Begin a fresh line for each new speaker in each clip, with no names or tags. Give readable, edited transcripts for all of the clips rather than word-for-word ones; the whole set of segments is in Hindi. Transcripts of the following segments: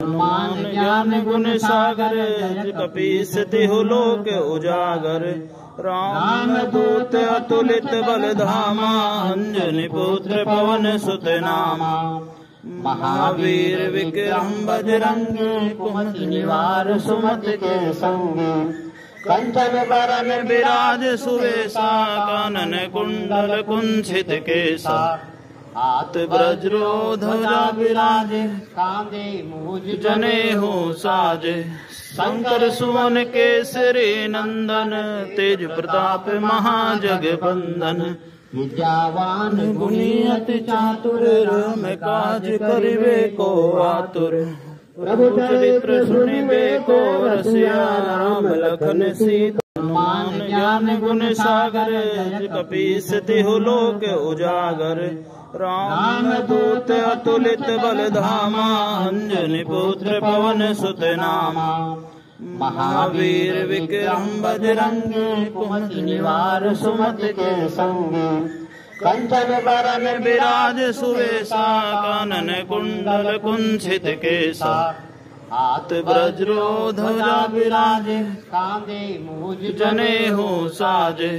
मान ज्ञान गुण सागर कपीस तिहु लोक उजागर। राम दूत अतुलित बल धामा अंजनी पुत्र पवन सुत नामा। महावीर विक्रम बजरंगी कुमति निवार सुमत के संगी। कंचन बरन विराज सुवेशा कानन कुंडल कुंचित केसा। हाथ वज्रो ध्वजा विराजे कांधे मूज जनेऊ साजे। शंकर सुवन केसरी नंदन तेज प्रताप महाजगबंदन। विद्यावान गुणी अति चातुर राम काज करिबे को आतुर। प्रभु चरित्र सुनिबे को रसिया राम लखन सीता। मान ज्ञान गुण सागर कपीस तिहु लोक उजागर। राम दूत अतुलित बल धामा अंजनी पुत्र पवन सुत नामा। महावीर विक्रम बजरंगी कुमति निवार सुमत के संगी। कंचन बरन विराज सुवेशा कानन कुंडल कुंचित केसा। हाथ वज्रो ध्वजा विराजे कांधे मूज जनेऊ साजे।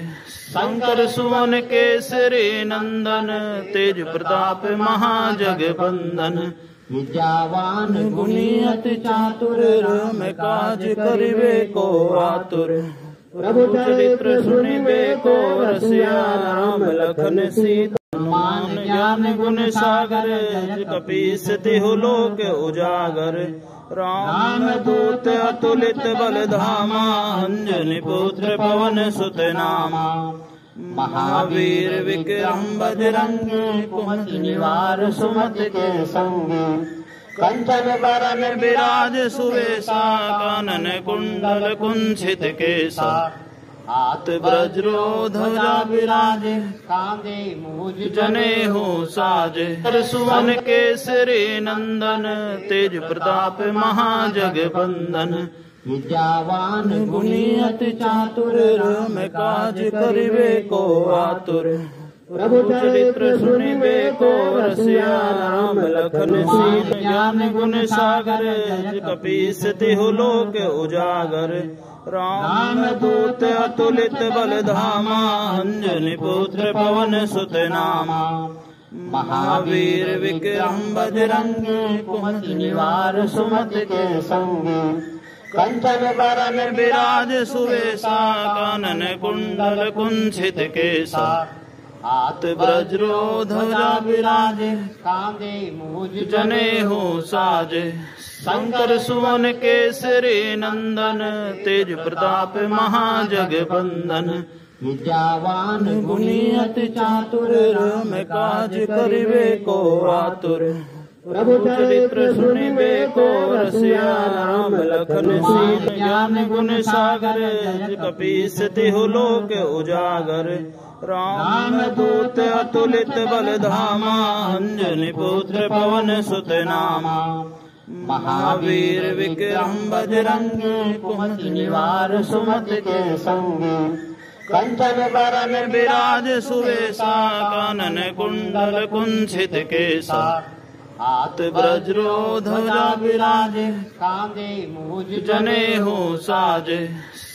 शंकर सुवन केसरी नंदन तेज प्रताप महाजगबंदन। विद्यावान गुणी अति चातुर राम काज करिबे को आतुर। प्रभु चरित्र सुनिबे को रसिया राम लखन सीता। मान ज्ञान गुण सागर कपीस तिहु लोक उजागर। राम दूत अतुलित बल धामा अंजनी पुत्र पवन सुत नामा। महावीर विक्रम बजरंगी कुमति निवार सुमत के संगी। कंचन बरन विराज सुवेशा कानन कुंडल कुंचित केसा। हाथ वज्रो ध्वजा विराजे कांधे मूज जनेऊ साजे। सुवन केसरी नंदन तेज प्रताप महाजगबंदन। विद्यावान गुणी अति चातुर राम काज करिबे को आतुर। प्रभु चरित्र सुनिबे को रसिया राम लखन सीता। ज्ञान गुण सागर कपीस तिहु लोक उजागर। राम दूत अतुलित बल धामा अंजनी पुत्र पवन सुत नामा। महावीर विक्रम बजरंगी कुमति निवार सुमत के संगी। कंचन बरन विराज सुवेशा कानन कुंडल कुंचित केसा। हाथ वज्रो ध्वजा विराजे कांधे मूज जनेऊ साजे। शंकर सुवन केसरी नंदन तेज प्रताप महाजगबंदन। विद्यावान गुणी अति चातुर राम काज करिबे को आतुर। प्रभु चरित्र सुनिबे को रसिया राम लखन सीता। ज्ञान गुण सागर कपीस तिहु लोक उजागर। राम दूत अतुलित बल धामा अंजनी पुत्र पवन सुत नामा। महावीर विक्रम बजरंगी कुमति निवार सुमत के संगी। कंचन बरन विराज सुवेशा कानन कुंडल कुंचित केसा। हाथ वज्रो ध्वजा विराजे कांधे मूज जनेऊ साजे।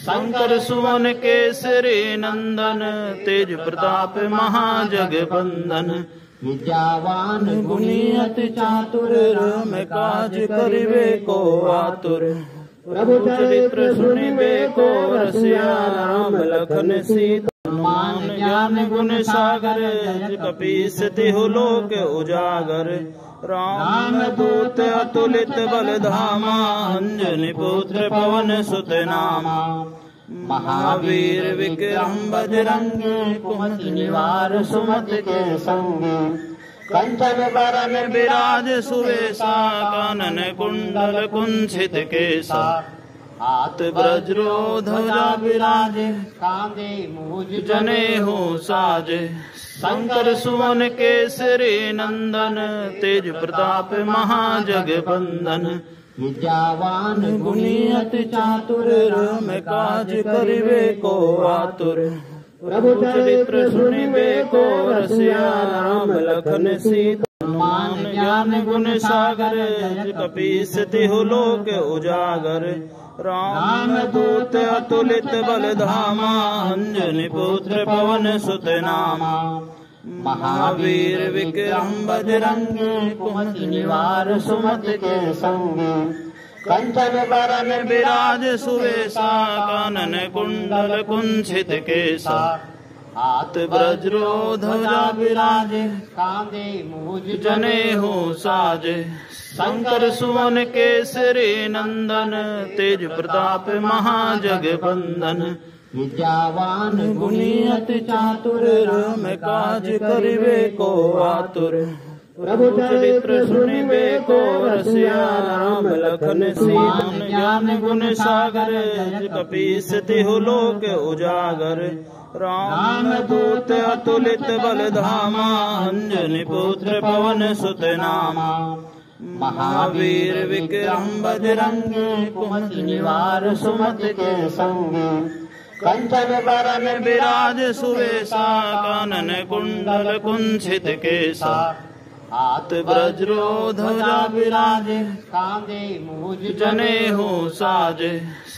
शंकर सुवन केसरी नंदन तेज प्रताप महाजगबंदन। विद्यावान गुणी अति चातुर राम काज करिबे को आतुर। प्रभु चरित्र सुनिबे को रसिया राम लखन सीता। मान ज्ञान गुण सागर कपीस तिहु लोक उजागर। राम दूत अतुलित बल धामा अंजनी पुत्र पवन सुत नामा। महावीर विक्रम बजरंगी कुमति निवार सुमत के संगी। कंचन बरन विराज सुवेशा कानन कुंडल कुंचित केसा। हाथ वज्रो ध्वजा विराजे कांधे मूज जनेऊ साजे। शंकर सुवन केसरी नंदन तेज प्रताप महाजगबंदन। विद्यावान गुणी अति चातुर राम काज करिबे को आतुर। प्रभु चरित्र सुनिबे को रसिया राम लखन सीता। मान ज्ञान गुण सागर कपीस तिहु लोक उजागर राम दूत अतुलित बल धामा अंजनी पुत्र पवन सुत नामा महावीर विक्रम बजरंगी कुमति निवार सुमति के संगी कंचन बरन विराज सुवेशा कानन कुंडल कुंचित केसा हाथ वज्रो ध्वजा विराजे कांधे मूज जनेऊ साजे शंकर सुवन केसरी नंदन तेज प्रताप महाजगबंदन विद्यावान गुणी अति चातुर राम काज करिबे को आतुर प्रभु चरित्र सुनिबे को रसिया राम लखन सीता ज्ञान गुण सागर कपीस तिहु लोक उजागर राम दूत अतुलित बल धामा अंजनी पुत्र पवन सुत नामा महावीर विक्रम बजरंगी कुमति निवार सुमति के संगी कंचन बरन विराज सुवेशा कानन कुंडल कुंचित केसा हाथ वज्रो ध्वजा विराजे कांधे मूज जनेऊ साजे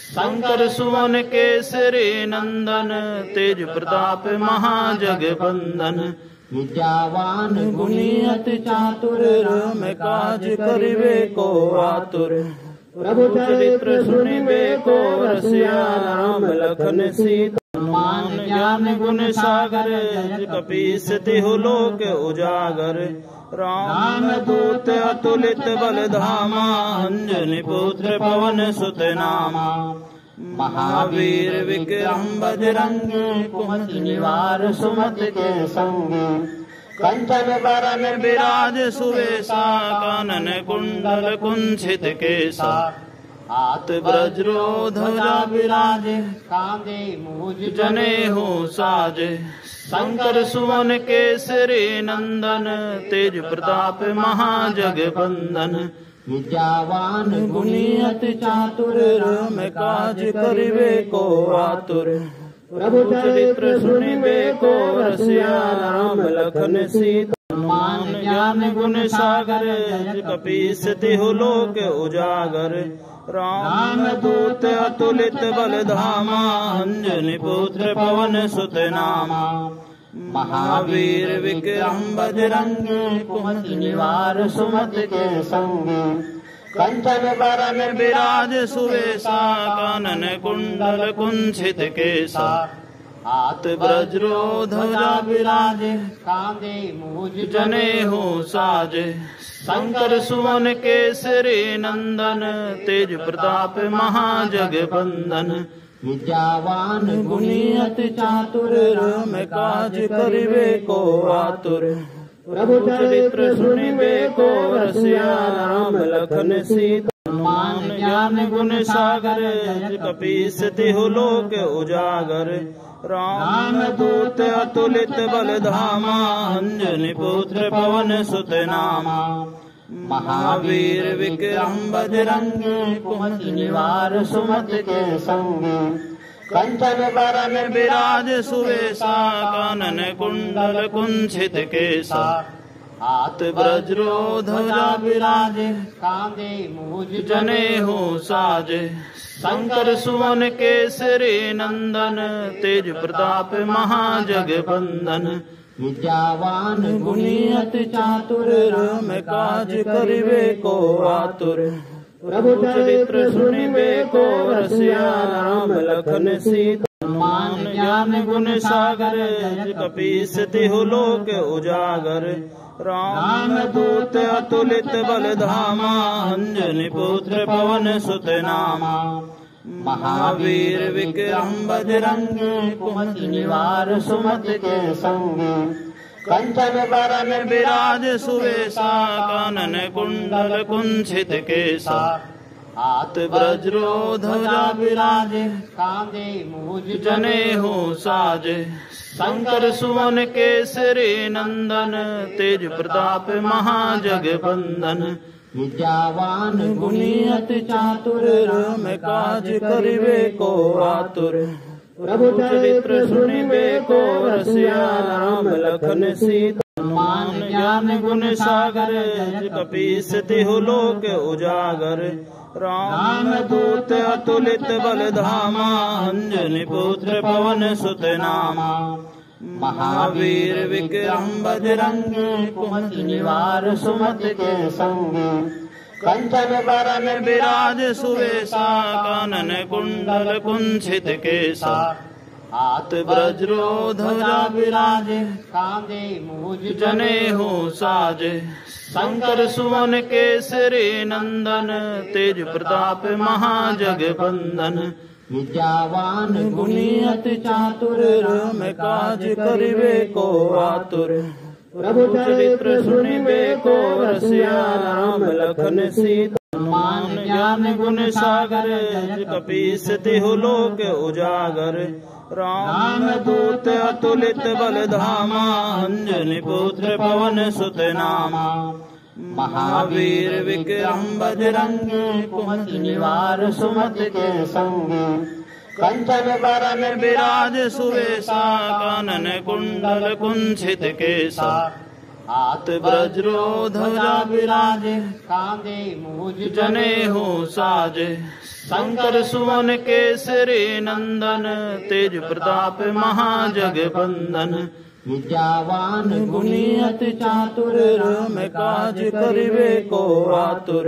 शंकर सुवन केसरी नंदन तेज प्रताप महाजगबंदन विद्यावान गुणी अति चातुर राम काज करिबे को आतुर प्रभु चरित्र सुनिबे को रसिया राम लखन सीता मान ज्ञान गुण सागर कपीस तिहु लोक उजागर राम दूत अतुलित बल धामा अंजनी पुत्र पवन सुत नामा महावीर विक्रम बजरंगी कुमति निवार सुमति के संगी कंचन बरन विराज सुवेशा कानन कुंडल कुंचित केसा हाथ वज्रो ध्वजा विराजे कांधे मूज जनेऊ साजे शंकर सुवन केसरी नंदन तेज प्रताप महाजगबंदन विद्यावान गुणी अति चातुर राम काज करिबे को आतुर प्रभु चरित्र सुनिबे को रसिया राम लखन सीता मान ज्ञान गुण सागर कपीस तिहु लोक उजागर राम दूत अतुलित बल धामा अंजनी पुत्र पवन सुत नामा महावीर विक्रम बजरंगी कुमति निवार सुमति के संगी कंचन बरन विराज सुवेशा कानन कुंडल कुंचित केसा हाथ वज्रो ध्वजा विराजे कांधे मूज जनेऊ साजे शंकर सुवन केसरी नंदन तेज प्रताप महाजगबंदन विद्यावान गुणी अति चातुर राम काज करिबे को आतुर प्रभु चरित्र सुनिबे को रसिया राम लखन सीता मान ज्ञान गुण सागर कपीस तिहु लोक उजागर राम दूत अतुलित बल धामा अंजनी पुत्र पवन सुत नामा महावीर विक्रम बजरंगी कुमति निवार सुमति के संगी कंचन बरन विराज सुवेशा कानन कुंडल कुंचित केसा हाथ वज्रो ध्वजा विराजे कांधे मूज जनेऊ साजे शंकर सुवन केसरी नंदन तेज प्रताप महाजगबंदन विद्यावान गुणी अति चातुर राम काज करिबे को आतुर प्रभु चरित्र सुनिबे को रसिया राम लखन सीता मान ज्ञान गुण सागर कपीस तिहु लोक उजागर राम दूत अतुलित बल धामा अंजनी पुत्र पवन सुत नामा महावीर विक्रम बजरंगी कुमति निवार सुमति के संगी कंचन बरन विराज सुवेशा कानन कुंडल कुंचित केसा हाथ वज्रो ध्वजा विराजे कांधे मूज जनेऊ साजे शंकर सुवन केसरी नंदन तेज प्रताप महाजगबंदन विद्यावान गुणी अति चातुर राम काज करिबे को आतुर प्रभु चरित्र सुनिबे को रसिया राम लखन सीता मान ज्ञान गुण सागर कपीस तिहु लोक उजागर। राम दूत अतुलित बल धामा अंजनी पुत्र पवन सुत नामा। महावीर विक्रम बजरंगी कुमत निवार सुमत के संगी। कंचन बरन विराज सुवेशा कानन कुंडल कुंचित केसा। हाथ वज्रो ध्वजा विराजे कांधे मूज जनेऊ साजे। शंकर सुवन केसरी नंदन तेज प्रताप महाजगबंदन। विद्यावान गुणी अति चातुर राम काज करिबे को आतुर। प्रभु चरित्र सुनिबे को रसिया राम लखन सीता। हनुमान ज्ञान गुण सागर कपीस तिहु लोक उजागर। राम दूत अतुलित बल धामा अंजनी पुत्र पवन सुत नामा। महावीर विक्रम बजरंगी कुमत निवार सुमत के संगी। कंचन बरन विराज सुवेशा कानन कुंडल कुंचित केसा। हाथ वज्रो ध्वजा विराजे कांधे मूज जनेऊ साजे। शंकर सुवन केसरी नंदन तेज प्रताप महाजगबंदन। विद्यावान गुणी अति चातुर राम काज करिबे को आतुर।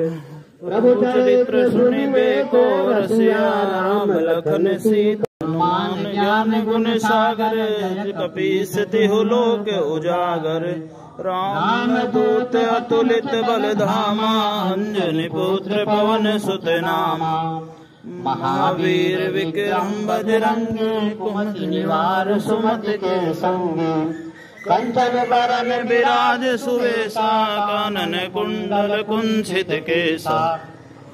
प्रभु चरित्र सुनिबे को रसिया राम लखन सीता। हनुमान ज्ञान गुण सागर कपीस तिहु लोक उजागर। राम दूत अतुलित बल धामा अंजनी पुत्र पवन सुत नामा। महावीर विक्रम बजरंगी कुमत निवार सुमत के संगी। कंचन बरन विराज सुवेशा कानन कुंडल कुंचित केसा।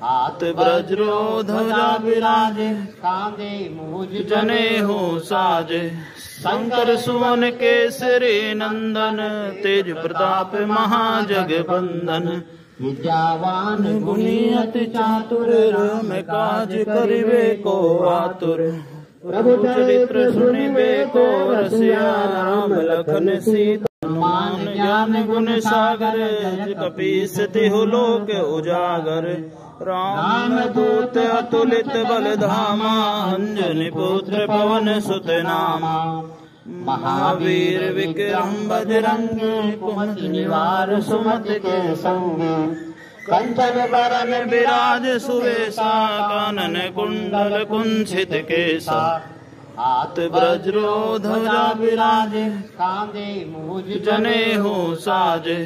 हाथ वज्रो ध्वजा विराजे कांधे मूज जनेऊ साजे। शंकर सुवन केसरी नंदन तेज प्रताप महाजगबंदन। विद्यावान गुणी अति चातुर राम काज करिबे को आतुर। प्रभु चरित्र सुनिबे को रसिया राम लखन सीता। हनुमान ज्ञान गुण सागर कपीस तिहु लोक उजागर। राम दूत अतुलित बल धामा अंजनी पुत्र पवन सुत नामा। महावीर विक्रम बजरंगी कुमत निवार सुमत के संगी। कंचन बरन विराज सुवेशा कानन कुंडल कुंचित केसा। हाथ वज्रो ध्वजा विराजे कांधे मूज जनेऊ साजे।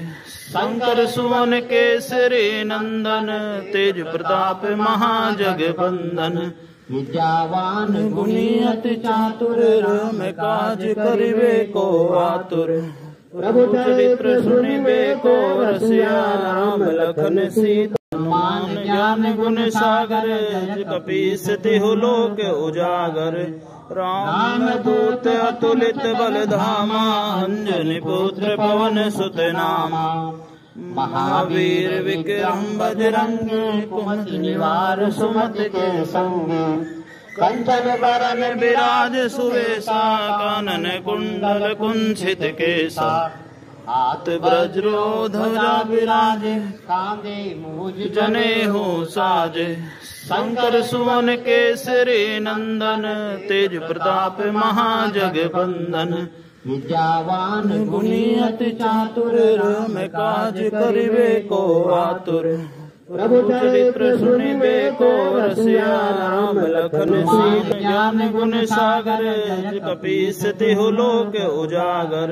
शंकर सुवन केसरी नंदन तेज प्रताप महाजगबंदन। विद्यावान गुणी अति चातुर राम काज करिबे को आतुर। प्रभु चरित्र सुनिबे को रसिया राम लखन सीता। हनुमान ज्ञान गुण सागर कपीस तिहु लोक उजागर। राम दूत अतुलित बल धामा अंजनी पुत्र पवन सुत नामा। महावीर विक्रम बजरंगी कुमत निवार सुमत के संगी। कंचन बरन विराज सुवेशा कानन कुंडल कुंचित केसा। हाथ वज्रो ध्वजा विराजे कांधे मूज जनेऊ साजे। शंकर सुवन केसरी नंदन तेज प्रताप महाजगबंदन। विद्यावान गुणी अति चातुर राम काज करिबे को आतुर। प्रभु चरित्र सुनिबे को रसिया राम लखन सीता। ज्ञान गुण सागर कपीस तिहु लोक उजागर।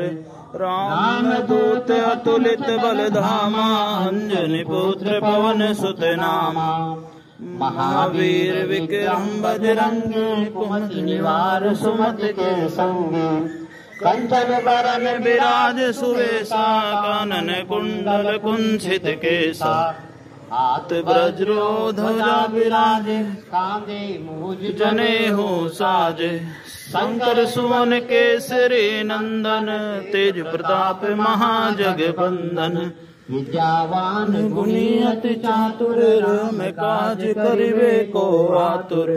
राम दूत अतुलित बल धामा अंजनी पुत्र पवन सुत नामा। महावीर विक्रम बजरंगी कुमत निवार सुमत के संगी। कंचन बरन विराज सुवेशा कानन कुंडल कुंचित केसा। हाथ वज्रो ध्वजा विराजे कांधे मूज जनेऊ साजे। शंकर सुवन केसरी नंदन तेज प्रताप महाजगबंदन। विद्यावान गुणी अति चातुर राम काज करिबे को आतुर।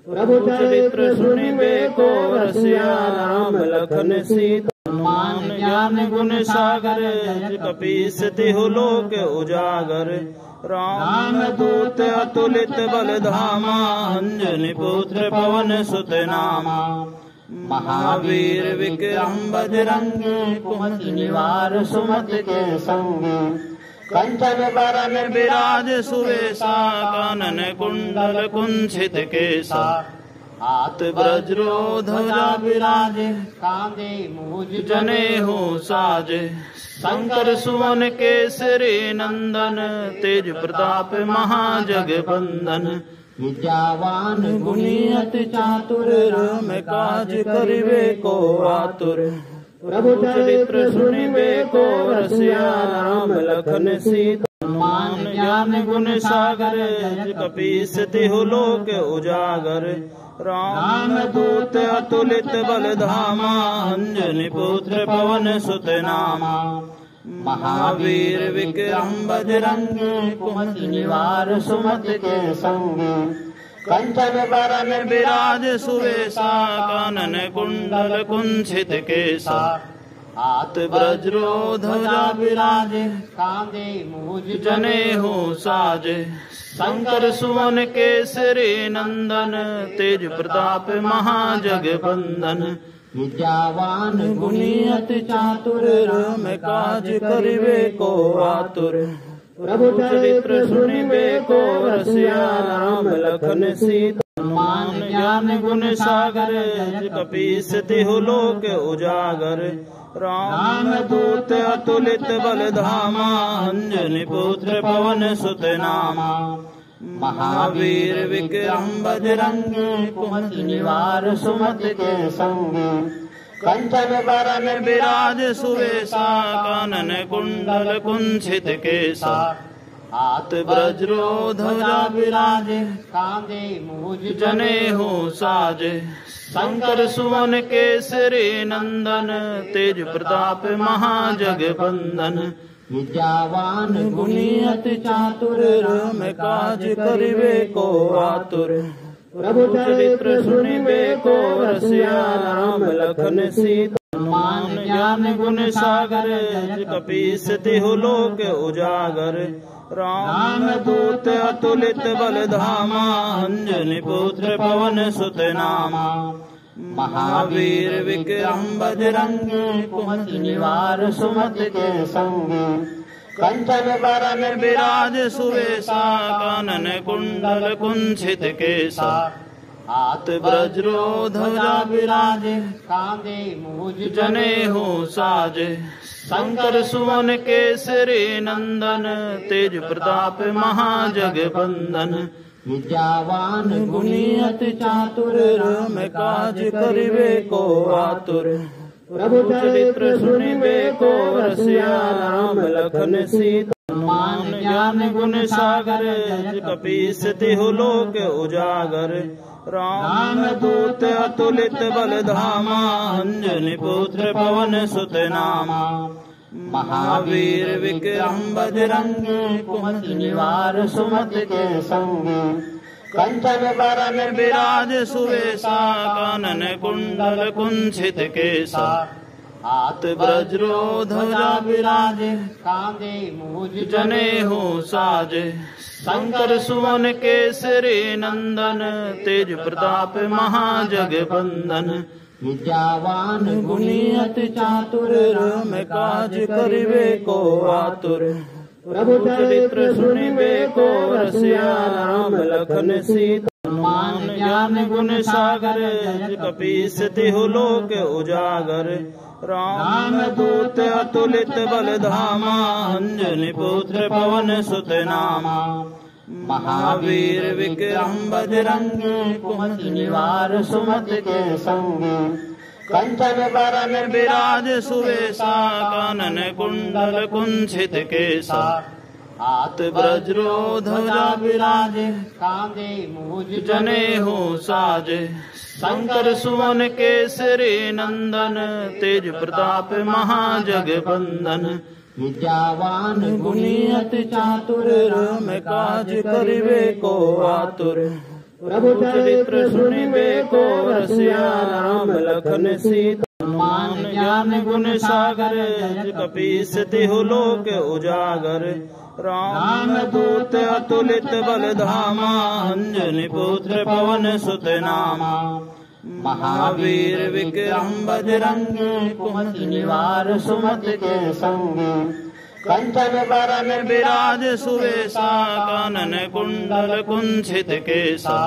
प्रभु चरित्र सुनिबे को रसिया राम लखन सीता। हनुमान ज्ञान गुण सागर कपीस तिहु लोक उजागर राम दूत अतुलित बल धामा अंजनी पुत्र पवन सुत नामा महावीर विक्रम बजरंगी कुमति निवार सुमति के संगी कंचन बरन विराज सुवेशा कानन कुंडल कुंचित केसा हाथ वज्रो ध्वजा विराजे कांधे मूज जनेऊ साजे शंकर सुवन केसरी नंदन तेज प्रताप महाजगबंदन विद्यावान गुणी अति चातुर राम काज करिबे को आतुर प्रभु चरित्र सुनिबे को रसिया राम लखन सीता हनुमान ज्ञान गुण सागर कपीस तिहु लोक उजागर राम दूत अतुलित बल धामा अंजनी पुत्र पवन सुत नामा महावीर विक्रम बजरंगी कुमति निवार सुमति के संगी कंचन बरन विराज सुवेशा कानन कुंडल कुंचित केसा हाथ वज्रो ध्वजा विराजे कांधे मूज जनेऊ साजे शंकर सुवन केसरी नंदन तेज प्रताप महाजगबंदन विद्यावान गुणी अति चातुर राम काज करिबे को आतुर प्रभु चरित्र सुनिबे को रसिया राम लखन सीता हनुमान ज्ञान गुण सागर कपीस तिहु लोक उजागर राम दूत अतुलित बल धामा अंजनी पुत्र पवन सुत नामा महावीर विक्रम बजरंगी कुमति निवार सुमति के संगी कंचन बरन विराज सुवेशा कानन कुंडल कुंचित केसा हाथ वज्रो ध्वजा विराजे कांधे मूज जनेऊ साजे शंकर सुवन केसरी नंदन तेज प्रताप महाजगबंदन विद्यावान गुणी अति चातुर राम काज करिबे को आतुर प्रभु चरित्र सुनिबे को रसिया राम लखन सीता हनुमान ज्ञान गुण सागर कपीस तिहु लोक उजागर राम दूत अतुलित बल धामा अंजनी पुत्र पवन सुत नामा महावीर विक्रम बजरंगी कुमति निवार सुमति के संगी कंचन बरन विराज सुवेशा कानन कुंडल कुंचित केसा हाथ वज्रो ध्वजा विराजे कांधे मूज जनेऊ साजे शंकर सुवन केसरी नंदन तेज प्रताप महाजगबंदन विद्यावान गुणी अति चातुर राम काज करिबे को आतुर प्रभु चरित्र सुनिबे को रसिया राम लखन सीता हनुमान ज्ञान गुण सागर कपीस तिहु लोक उजागर राम दूत अतुलित बल धामा अंजनी पुत्र पवन सुत नामा महावीर विक्रम बजरंगी कुमति निवार सुमति के संगी कंचन बरन विराज सुवेशा कानन कुंडल कुंचित केसा हाथ वज्रो ध्वजा विराजे कांधे मूज जनेऊ साजे शंकर सुवन केसरी नंदन तेज प्रताप महाजगबंदन विद्यावान गुणी अति चातुर राम काज करिबे को आतुर प्रभु चरित्र सुनिबे को रसिया राम लखन सीता हनुमान ज्ञान गुण सागर कपीस तिहु लोक उजागर राम दूत अतुलित बल धामा अंजनी पुत्र पवन सुत नामा महावीर विक्रम बजरंगी कुमति निवार सुमति के संगी कंचन बरन विराज सुवेशा कानन कुंडल कुंचित केसा हाथ वज्रो ध्वजा विराजे कांधे मूज जनेऊ साजे शंकर सुवन केसरी नंदन तेज प्रताप महाजगबंदन विद्यावान गुणी अति चातुर राम काज करिबे को आतुर प्रभु चरित्र सुनिबे को रसिया राम लखन सीता हनुमान ज्ञान गुण सागर कपीस तिहु लोक उजागर राम दूत अतुलित बल धामा अंजनी पुत्र पवन सुत नामा महावीर विक्रम बजरंगी कुमत निवार सुमत के संगी कंचन बरन विराज सुवेशा कानन कुंडल कुंचित केसा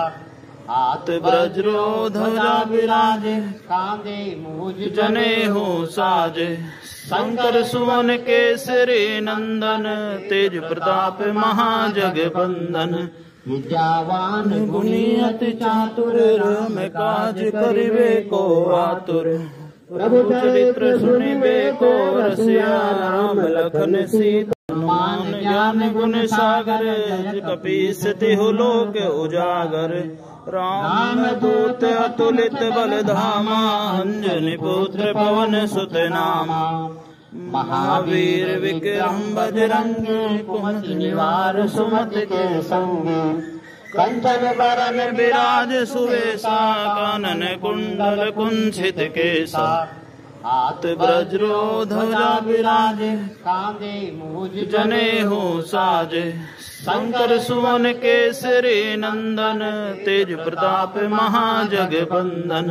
हाथ वज्रो ध्वजा विराजे कांधे मूज जनेऊ साजे शंकर सुवन केसरी नंदन तेज प्रताप महाजगबंदन विद्यावान गुणी अति चातुर राम काज करिबे को आतुर प्रभु चरित्र सुनिबे को रसिया राम लखन सीता हनुमान ज्ञान गुण सागर कपीस तिहु लोक उजागर राम दूत अतुलित बल धामा अंजनी पुत्र पवन सुत नामा महावीर विक्रम बजरंगी कुमत निवार सुमत के संगी कंचन बरन विराज सुवेशा कानन कुंडल कुंचित केसा हाथ वज्रो ध्वजा विराजे कांधे मूज जनेऊ साजे शंकर सुवन केसरी नंदन तेज प्रताप महाजगबंदन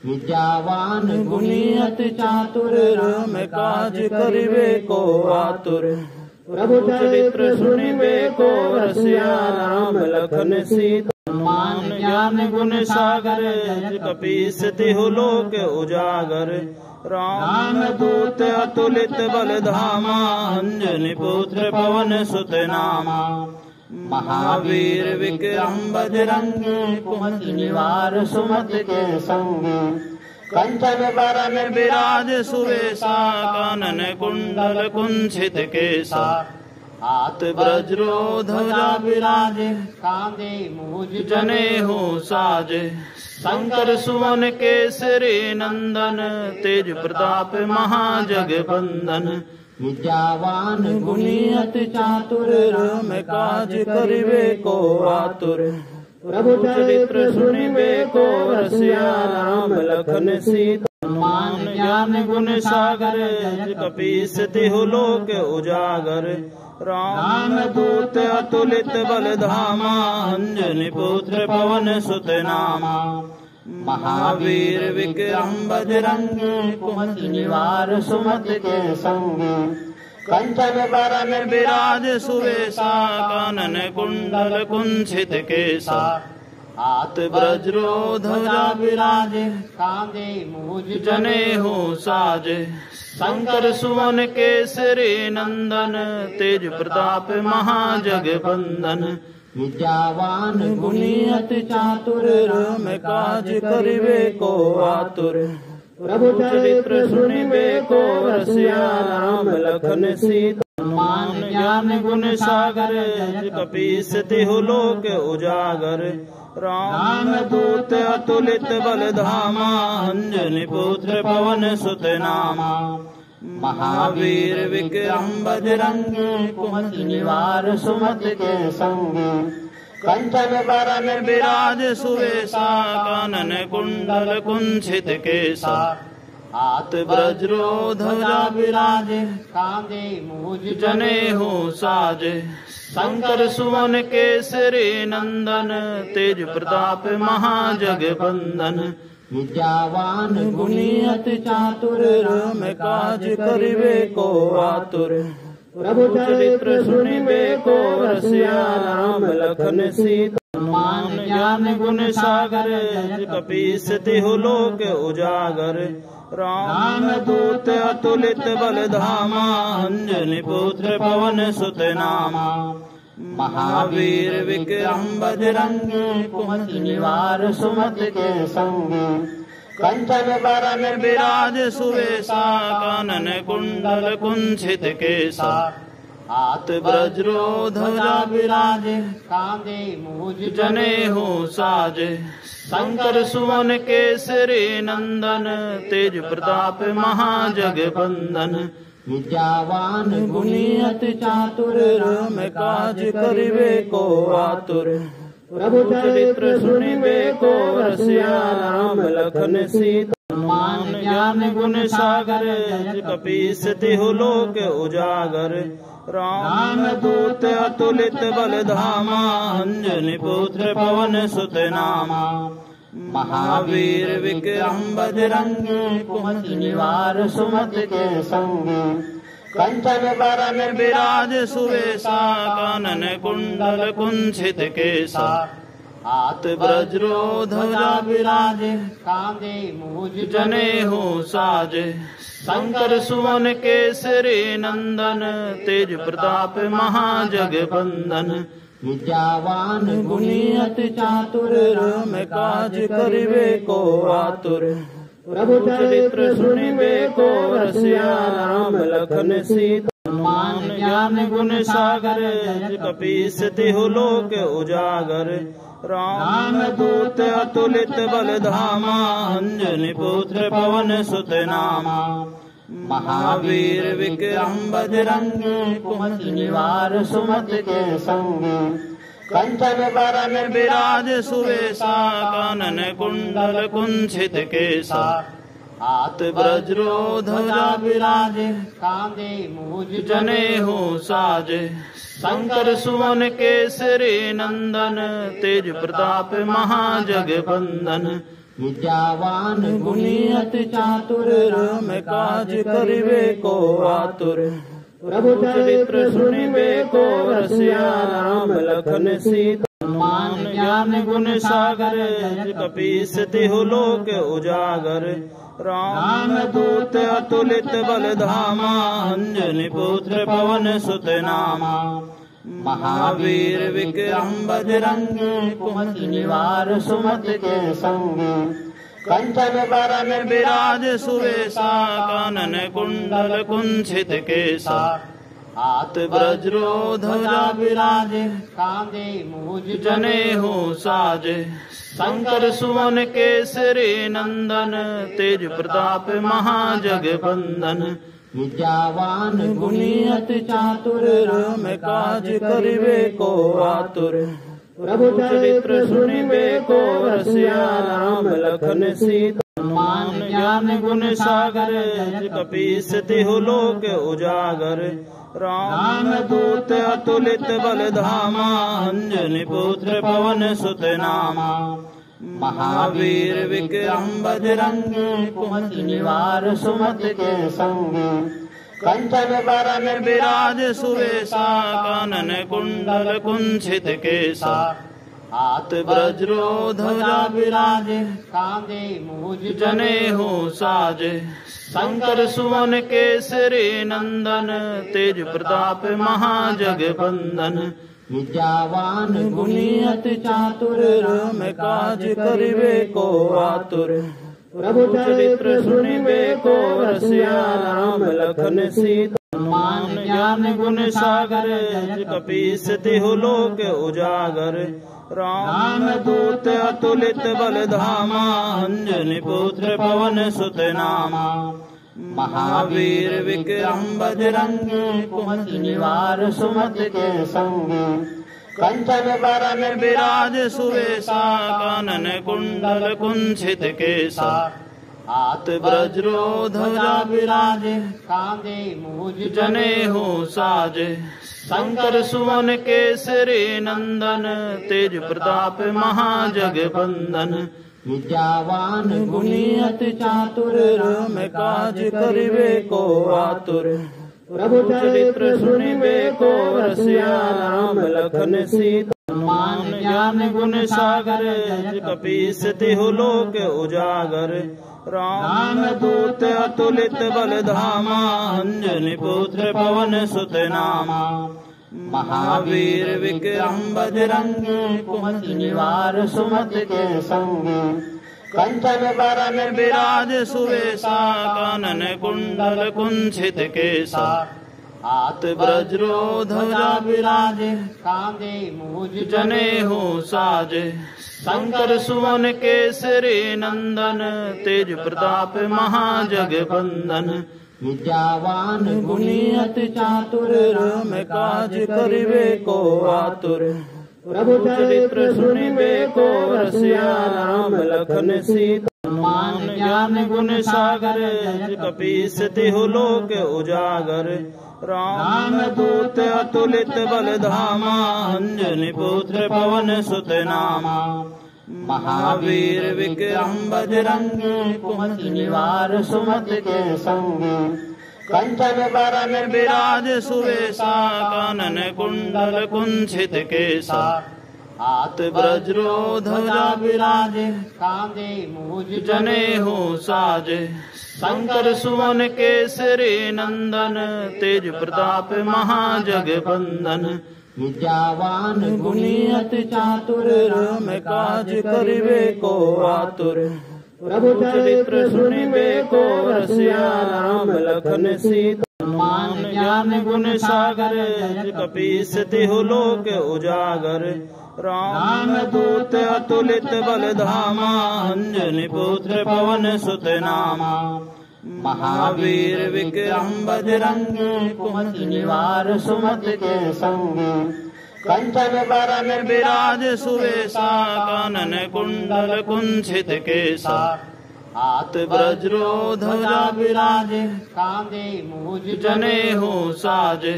विद्यावान गुणी अति चातुर राम काज करिबे को आतुर प्रभु चरित्र सुनिबे को रसिया राम लखन सीता हनुमान ज्ञान गुण सागर कपीस तिहु लोक उजागर राम दूत अतुलित बल धामा अंजनी पुत्र पवन सुत नामा महावीर विक्रम बजरंगी कुमत निवार सुमत के संगी कंचन बरन विराज सुवेशा कानन कुंडल कुंचित केसा हाथ वज्रो ध्वजा विराजे कांधे मूज जनेऊ साजे शंकर सुवन केसरी नंदन तेज प्रताप महाजगबंदन विद्यावान गुणी अति चातुर राम काज करिबे को आतुर प्रभु चरित्र सुनिबे को रसिया राम लखन सीता हनुमान ज्ञान गुण सागर कपीस तिहु लोक उजागर राम दूत अतुलित बल धामा अंजनी पुत्र पवन सुत नामा महावीर विक्रम बजरंगी कुमत निवार सुमत के संगी कंचन बरन विराज सुवेशा कानन कुंडल कुंचित केसा हाथ वज्रो ध्वजा विराजे कांधे मूज जनेऊ साजे शंकर सुवन केसरी नंदन तेज प्रताप महाजगबंदन विद्यावान गुणी अति चातुर राम काज करिबे को आतुर प्रभु चरित्र सुनिबे को रसिया राम लखन सीता हनुमान ज्ञान गुण सागर कपीस तिहु लोक उजागर राम दूत अतुलित बल धामा अंजनी पुत्र पवन सुत नामा महावीर विक्रम बजरंगी कुमत निवार सुमत के संगी कंचन बरन विराज सुवेशा कानन कुंडल कुंचित केसा हाथ वज्रो ध्वजा विराजे कांधे मूज जनेऊ साजे शंकर सुवन केसरी नंदन तेज प्रताप महाजगबंदन विद्यावान गुणी अति चातुर राम काज करिबे को आतुर प्रभु चरित्र सुनिबे को रसिया राम लखन सीता हनुमान ज्ञान गुण सागर कपीस तिहु लोक उजागर राम दूत अतुलित बल धामा अंजनी पुत्र पवन सुत नामा महावीर विक्रम बजरंगी कुमत निवार सुमत के संगी कंचन बरन विराज सुवेशा कानन कुंडल कुंचित केसा हाथ वज्रो ध्वजा विराजे कांधे मूज जनेऊ साजे शंकर सुवन केसरी नंदन तेज प्रताप महाजगबंदन विद्यावान गुणी अति चातुर राम काज करिबे को आतुर प्रभु चरित्र सुनिबे को रसिया राम लखन सीता हनुमान ज्ञान गुण सागर जय कपीस तिहु लोक उजागर। राम दूत अतुलित बल धामा अंजनी पुत्र पवन सुत नामा। महावीर विक्रम बजरंगी कुमति निवार सुमति के संगी। कंचन बरन विराज सुवेशा कानन कुंडल कुंचित केसा। हाथ वज्रो ध्वजा विराजे कांधे मूज जनेऊ साजे। शंकर सुवन केसरी नंदन तेज प्रताप महाजगबंदन। विद्यावान गुणी अति चातुर राम काज करिबे को आतुर। प्रभु चरित्र सुनिबे को रसिया राम लखन सीता। हनुमान ज्ञान गुण सागर जय कपीस तिहु लोक उजागर। राम दूत अतुलित बल धामा अंजनी पुत्र पवन सुत नामा। महावीर विक्रम बजरंगी कुमति निवार सुमति के संगी। कंचन बरन विराज सुवेशा कानन कुंडल कुंचित केसा। हाथ वज्रो ध्वजा विराजे कांधे मूज जनेऊ साजे। शंकर सुवन केसरी नंदन तेज प्रताप महाजगबंदन। विद्यावान गुणी अति चातुर राम काज करिबे को आतुर। प्रभु चरित्र सुनिबे को रसिया राम लखन सीता। हनुमान ज्ञान गुण सागर जय कपीस तिहु लोक उजागर। राम दूत अतुलित बल धामा अंजनी पुत्र पवन सुत नामा। महावीर विक्रम बजरंगी कुमति निवार सुमति के संगी। कंचन बरन विराज सुवेशा कानन कुंडल कुंचित केसा। हाथ वज्रो ध्वजा विराजे कांधे मूज जनेऊ साजे। शंकर सुवन केसरी नंदन तेज प्रताप महाजगबंदन। विद्यावान गुणी अति चातुर राम काज करिबे को आतुर। प्रभु चरित्र सुनिबे को रसिया राम लखन सीता। हनुमान ज्ञान गुण सागर जय कपीस तिहु लोक उजागर। राम दूत अतुलित बल धामा अंजनी पुत्र पवन सुत नामा। महावीर विक्रम बजरंगी कुमति निवार सुमति के संगी। कंचन बरन विराज सुवेशा कानन कुंडल कुंचित केसा। हाथ वज्रो ध्वजा विराजे कांधे मूज जनेऊ साजे। शंकर सुवन केसरी नंदन तेज प्रताप महाजगबंदन। विद्यावान गुणी अति चातुर राम काज करिबे को आतुर। प्रभु चरित्र सुनिबे को रसिया राम लखन सीता। हनुमान ज्ञान गुण सागर जय कपीस तिहु लोक उजागर। राम दूत अतुलित बल धामा अंजनी पुत्र पवन सुत नामा। महावीर विक्रम बजरंगी कुमति निवार सुमति के संगी। कंचन बरन विराज सुवेशा कानन कुंडल कुंचित केसा। हाथ वज्रो ध्वजा विराजे कांधे मूज जनेऊ साजे। शंकर सुवन केसरी नंदन तेज प्रताप महाजगबंदन। विद्यावान गुणी अति चातुर राम काज करिबे को आतुर। प्रभु चरित्र सुनिबे को रसिया राम लखन सीता। हनुमान ज्ञान गुण सागर जय कपीस तिहु लोक उजागर। राम दूत अतुलित बल धामा अंजनी पुत्र पवन सुत नामा। महावीर विक्रम बजरंगी कुमति निवार सुमति के संगी। कंचन बरन विराज सुवेशा कानन कुंडल कुंचित केसा। हाथ वज्रो ध्वजा विराजे कांधे मूज जनेऊ साजे। शंकर सुवन केसरी नंदन तेज प्रताप महाजगबंदन। विद्यावान गुणी अति चातुर राम काज करिबे को आतुर। प्रभु चरित्र सुनिबे को रसिया राम लखन सीता। हनुमान ज्ञान गुण सागर कपीस तिहु लोक उजागर राम दूत अतुलित बल धामा अंजनी पुत्र पवन सुत नामा महावीर विक्रम बजरंगी कुमति निवार सुमति के संगी कंचन बरन विराज सुवेशा कानन कुंडल कुंचित केसा हाथ वज्रो ध्वजा विराजे कांधे मूज जनेऊ साजे शंकर सुवन केसरी नंदन तेज प्रताप महाजगबंदन विद्यावान गुणी अति चातुर राम काज करिबे को आतुर प्रभु चरित्र सुनिबे को रसिया राम लखन सीता हनुमान ज्ञान गुण सागर कपीस तिहु लोक उजागर राम दूत अतुलित बल धामा अंजनी पुत्र पवन सुत नामा महावीर विक्रम बजरंगी कुमति निवार सुमति के संगी कंचन बरन विराज सुवेशा कानन कुंडल कुंचित केसा हाथ वज्रो ध्वजा विराजे कांधे मूज जनेऊ साजे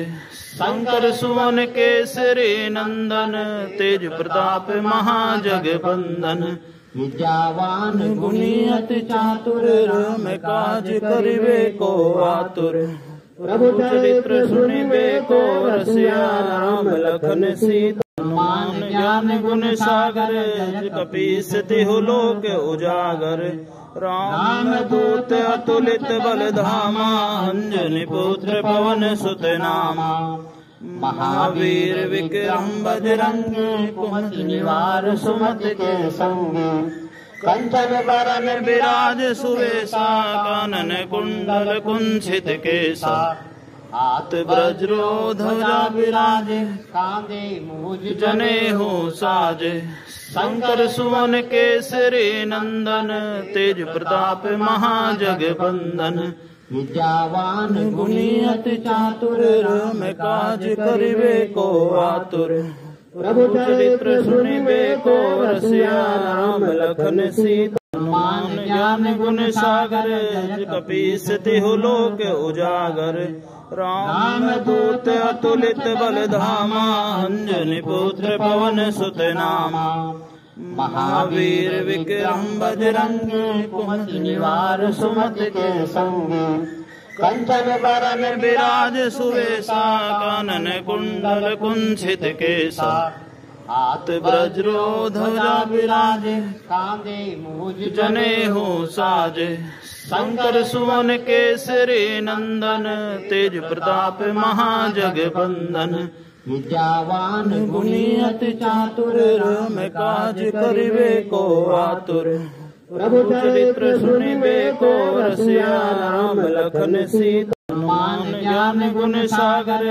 शंकर सुवन केसरी नंदन तेज प्रताप महाजगबंदन विद्यावान गुणी अति चातुर राम काज करिबे को आतुर प्रभु चरित्र सुनिबे को रसिया राम लखन सीता हनुमान ज्ञान गुण सागर कपीस तिहु लोक उजागर राम दूत अतुलित बल धामा अंजनी पुत्र पवन सुत नामा महावीर विक्रम बजरंगी कुमति निवार सुमति के संगी कंचन बरन विराज सुवेशा कानन कुंडल कुंचित केसा हाथ वज्रो ध्वजा विराजे कांधे मूज जनेऊ साजे शंकर सुवन केसरी नंदन तेज प्रताप महाजगबंदन विद्यावान गुणी अति चातुर राम काज करिबे को आतुर प्रभु चरित्र सुनिबे को रसिया राम लखन सीता हनुमान ज्ञान गुण सागर कपीस तिहु लोक उजागर राम दूत अतुलित बल धामा अंजनी पुत्र पवन सुत नामा महावीर विक्रम बजरंगी कुमति निवार सुमति के संगी कंचन बरन विराज सुवेशा कानन कुंडल कुंचित केसा हाथ वज्रो ध्वजा विराजे कांधे मूज जनेऊ साजे शंकर सुवन केसरी नंदन तेज प्रताप महाजगबंदन विद्यावान गुणी अति चातुर राम काज करिबे को आतुर प्रभु चरित्र सुनिबे को रसिया राम लखन सीता हनुमान ज्ञान गुण सागर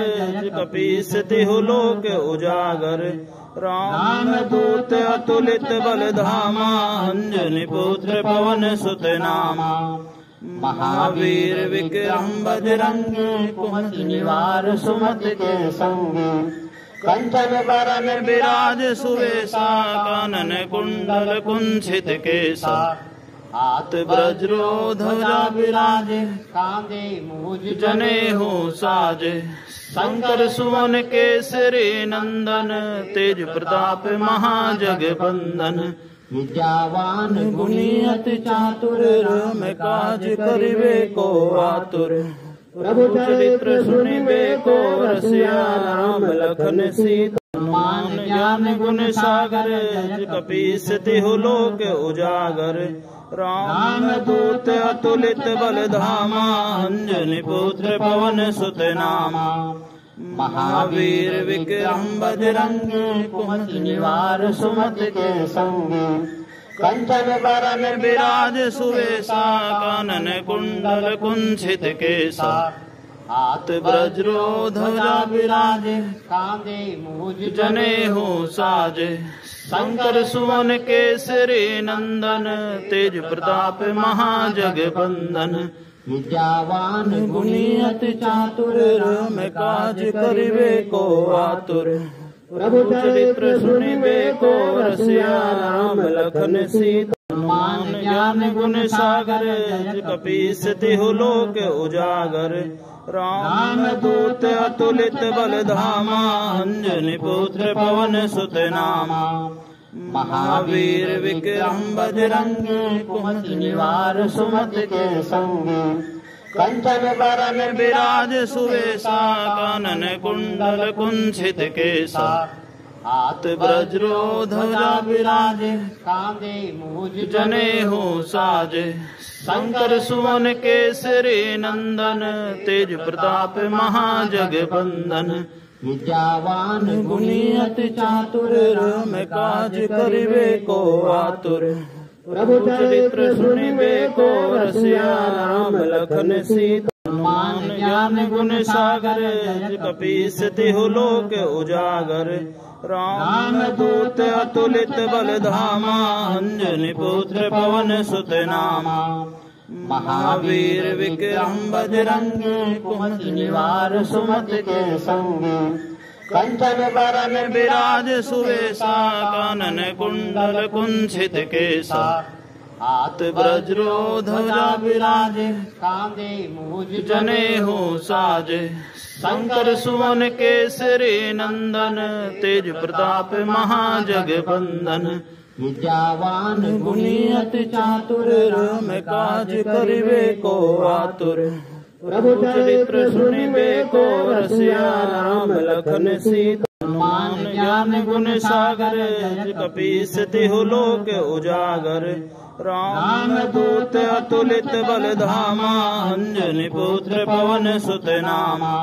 कपीस तिहु लोक उजागर राम दूत अतुलित बल धामा अंजनी पुत्र पवन सुत नामा महावीर विक्रम बजरंगी कुमति निवार सुमति के संगी कंचन बरन विराज सुवेशा कानन कुंडल कुंचित केसा हाथ वज्रो ध्वजा विराजे कांधे मूज जनेऊ साजे शंकर सुवन केसरी नंदन तेज प्रताप महाजगबंदन विद्यावान गुणी अति चातुर राम काज करिबे को आतुर प्रभु चरित्र सुनिबे को रसिया राम लखन सीता हनुमान ज्ञान गुण सागर कपीस तिहु लोक उजागर राम दूत अतुलित बल धामा अंजनी पुत्र पवन सुत नामा महावीर विक्रम बजरंगी कुमति निवार सुमति के संगी कंचन बरन विराज सुवेशा कानन कुंडल कुंचित केसा हाथ वज्रो ध्वजा विराजे कांधे मूज जनेऊ साजे शंकर सुवन केसरी नंदन तेज प्रताप महाजगबंदन विद्यावान गुणी अति चातुर राम काज करिबे को आतुर प्रभु चरित्र सुनिबे को रसिया राम लखन सीता। हनुमान ज्ञान गुण सागर कपीस तिहु लोक उजागर। राम दूत अतुलित बल धामा अंजनी पुत्र पवन सुत नामा। महावीर विक्रम बजरंगी कुमति निवार सुमत के संगी। कंचन बरन विराज सुवेशा कानन कुंडल कुंचित केसा। हाथ वज्रो ध्वजा विराजे कांधे मूज जनेऊ साजे। शंकर सुवन केसरी नंदन तेज प्रताप महाजगबंदन। विद्यावान गुणी अति चातुर राम काज करिबे को आतुर। प्रभु चरित्र सुनिबे को रसिया राम लखन सीता। हनुमान ज्ञान गुण सागर कपीस तिहु लोक उजागर। राम दूत अतुलित बल धामा अंजनी पुत्र पवन सुत नामा। महावीर विक्रम बजरंगी कुमति निवार सुमत के संगी। कंचन बरन विराज सुवेशा कानन कुंडल कुंचित केसा। हाथ वज्रो ध्वजा विराजे कांधे मूज जनेऊ साजे। शंकर सुवन केसरी नंदन तेज प्रताप महाजगबंदन। विद्यावान गुणी अति चातुर राम काज करिबे को आतुर। प्रभु चरित्र सुनिबे को रसिया राम लखन सीता। हनुमान ज्ञान गुण सागर कपीस तिहु लोक उजागर। राम दूत अतुलित बल धामा अंजनी पुत्र पवन सुत नामा।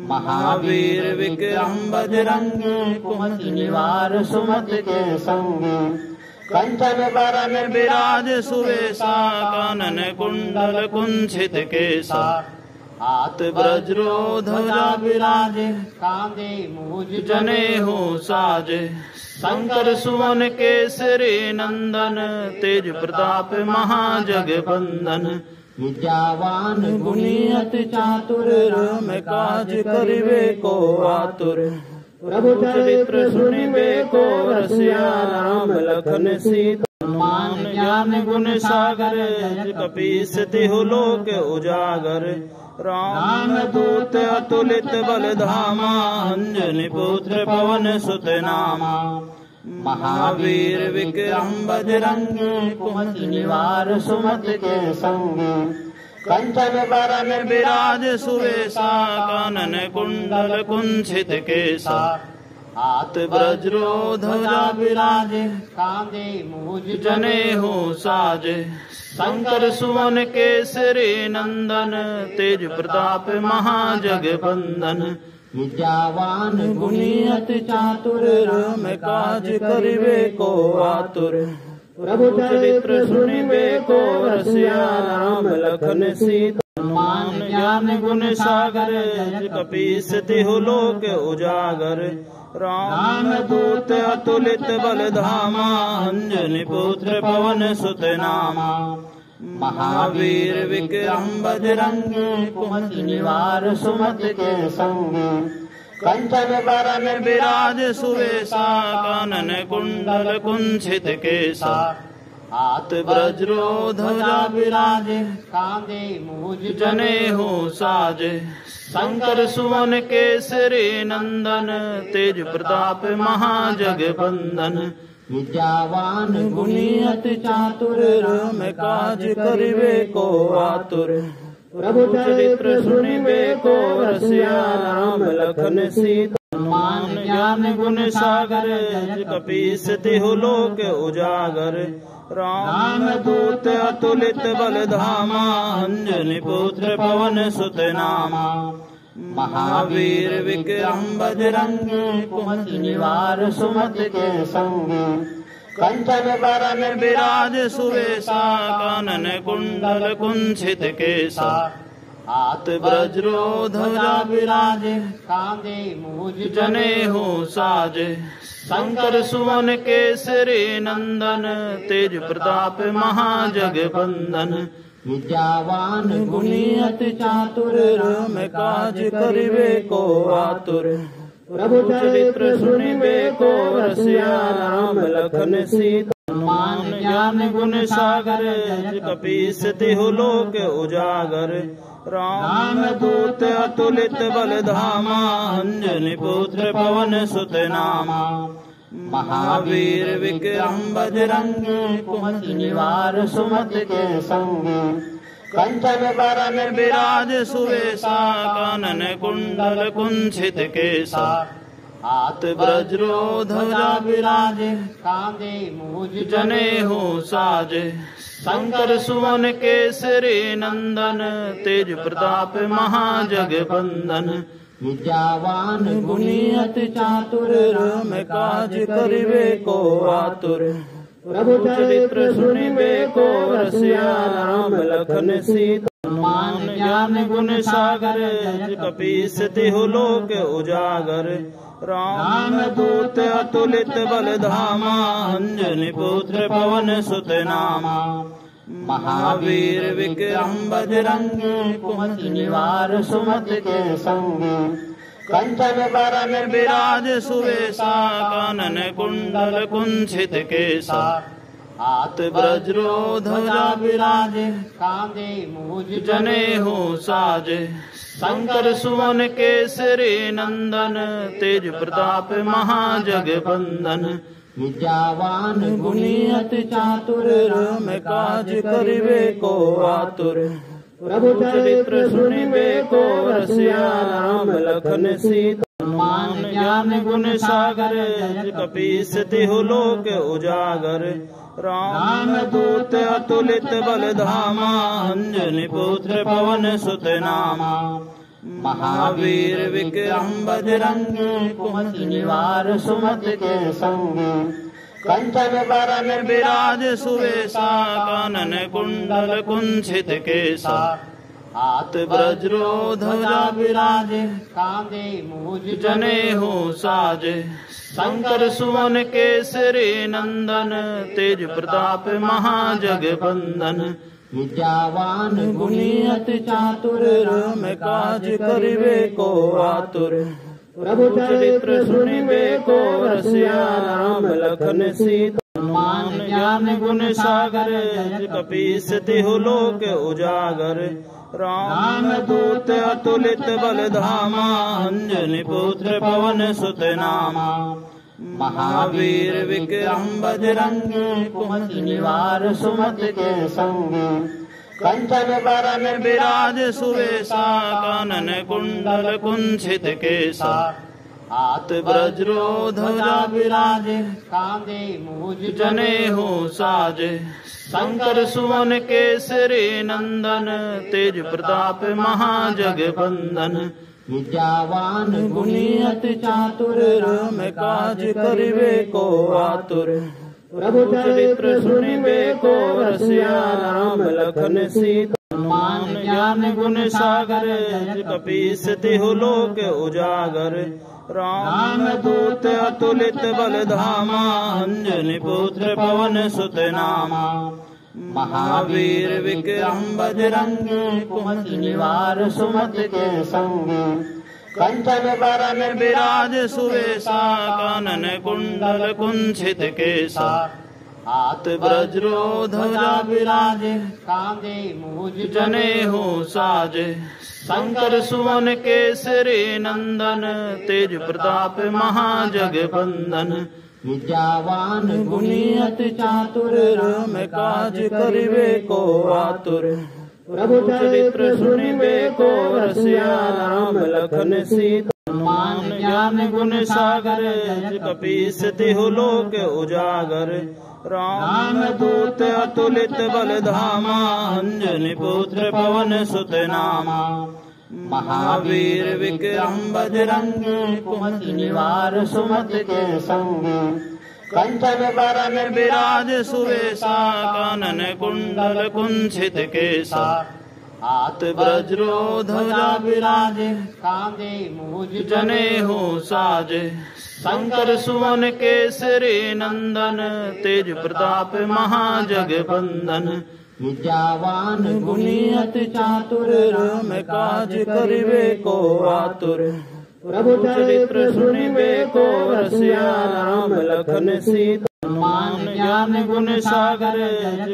महावीर विक्रम बजरंगी कुमति निवार सुमत के संगी। कंचन बरन विराज सुवेशा कानन कुंडल कुंचित केसा। हाथ वज्रो ध्वजा विराजे कांधे मूज जनेऊ साजे। शंकर सुवन केसरी नंदन तेज प्रताप महाजगबंदन। विद्यावान गुणी अति चातुर राम काज करिबे को आतुर। प्रभु चरित्र सुनिबे को रसिया राम लखन सीता। हनुमान ज्ञान गुण सागर कपीस तिहु लोक उजागर। राम दूत अतुलित बल धामा अंजनी पुत्र पवन सुत नामा। महावीर विक्रम बजरंगी कुमति निवार सुमत के संगी। कंचन बरन विराज सुवेशा कानन कुंडल कुंचित केसा। हाथ वज्रो ध्वजा विराजे कांधे मूज जनेऊ साजे। शंकर सुवन केसरी नंदन तेज प्रताप महाजगबंदन। विद्यावान गुणी अति चातुर राम काज करिबे को आतुर। प्रभु चरित्र सुनिबे को रसिया राम लखन सीता। हनुमान ज्ञान गुण सागर कपीस तिहु लोक उजागर। राम दूत अतुलित बल धामा अंजनी पुत्र पवन सुत नामा। महावीर विक्रम बजरंगी कुमति निवार सुमत के संगी। कंचन बरन विराज सुवेशा कानन कुंडल कुंचित केसा। हाथ वज्रो ध्वजा विराजे कांधे मूज जनेऊ साजे। शंकर सुवन केसरी नंदन तेज प्रताप महाजगबंदन। विद्यावान गुणी अति चातुर राम काज करिबे को आतुर। प्रभु चरित्र सुनिबे को रसिया राम लखन सीता। हनुमान ज्ञान गुण सागर कपीस तिहु लोक उजागर। राम दूत अतुलित बल धामा अंजनी पुत्र पवन सुत नामा। महावीर विक्रम बजरंगी कुमति निवार सुमत के संगी। कंचन बरन विराज सुवेशा कानन कुंडल कुंचित केसा। हाथ वज्रो ध्वजा विराजे कांधे मूज जनेऊ साजे। शंकर सुवन केसरी नंदन तेज प्रताप महाजगबंदन। विद्यावान गुणी अति चातुर राम काज करिबे को आतुर। प्रभु चरित्र सुनिबे को रसिया राम लखन सीता हनुमान ज्ञान गुण सागर कपीस तिहु लोक उजागर राम दूत अतुलित बल धामा अंजनी पुत्र पवन सुत नामा महावीर विक्रम बजरंग कुमति निवार सुमति के संग कंचन बरन विराज सुवेशा कानन कुंडल कुंचित केसा हाथ वज्रो ध्वजा विराजे कांधे मूज जनेऊ साजे शंकर सुवन केसरी नंदन तेज प्रताप महाजगबंदन विद्यावान गुणी अति चातुर राम काज करिबे को आतुर प्रभु चरित्र सुनिबे को रसिया राम लखन सीता हनुमान ज्ञान गुण सागर कपीस तिहु लोक उजागर राम दूत अतुलित बल धामा अंजनी पुत्र पवन सुत नामा महावीर विक्रम बजरंग कुमति निवार सुमति के संग कंचन बरन विराज सुवेशा कानन कुंडल कुंचित केसा हाथ वज्रो ध्वजा विराजे कांधे मूज जनेऊ साजे शंकर सुवन केसरी नंदन तेज प्रताप महाजगबंदन विद्यावान गुणी अति चातुर राम काज करिबे को आतुर प्रभु चरित्र सुनिबे को रसिया राम लखन सीता हनुमान ज्ञान गुण सागर कपीस तिहु लोक उजागर राम दूत अतुलित बल धामा अंजनी पुत्र पवन सुत नामा महावीर विक्रम बजरंग कुमति निवार सुमति के संग कंचन बरन विराज सुवेशा कानन कुंडल कुंचित केसा हाथ वज्रो ध्वजा विराजे कांधे मूज जनेऊ साजे शंकर सुवन केसरी नंदन तेज प्रताप महाजगबंदन विद्यावान गुणी अति चातुर राम काज करिबे को आतुर प्रभु चरित्र सुनिबे को रसिया राम लखन सीता हनुमान ज्ञान गुण सागर कपीस तिहु लोक उजागर राम दूत अतुलित बल धामा अंजनी पुत्र पवन सुत नामा महावीर विक्रम बजरंग कुमति निवार सुमति के संग कंचन बरन विराज सुवेशा कानन कुंडल कुंचित केसा हाथ वज्रो ध्वजा विराजे कांधे मूज जनेऊ साजे शंकर सुवन केसरी नंदन तेज प्रताप महाजगबंदन विद्यावान गुणी अति चातुर राम काज करिबे को आतुर प्रभु चरित्र सुनिबे को रसिया राम लखन सीता हनुमान ज्ञान गुण सागर कपीस तिहु लोक उजागर राम दूत अतुलित बल धामा अंजनी पुत्र पवन सुत नामा महावीर विक्रम बजरंग कुमति निवार सुमति के संग कंचन बरन विराज सुवेशा कानन कुंडल कुंचित केसा हाथ वज्रो ध्वजा विराजे कांधे मूज जनेऊ साजे शंकर सुवन केसरी नंदन तेज प्रताप महाजगबंदन विद्यावान गुणी अति चातुर राम काज करिबे को आतुर प्रभु चरित्र सुनिबे को रसिया राम लखन सीता हनुमान ज्ञान गुण सागर कपीस तिहु लोक उजागर राम दूत अतुलित बल धामा अंजनी पुत्र पवन सुत नामा महावीर विक्रम बजरंग कुमति निवार सुमति के संग कंचन बरन विराज सुवेशा कानन कुंडल कुंचित केसा हाथ वज्रो ध्वजा विराजे कांधे मूज जनेऊ साजे शंकर सुवन केसरी नंदन तेज प्रताप महाजगबंदन विद्यावान गुणी अति चातुर राम काज करिबे को आतुर प्रभु चरित्र सुनिबे को रसिया राम लखन सीता हनुमान ज्ञान गुण सागर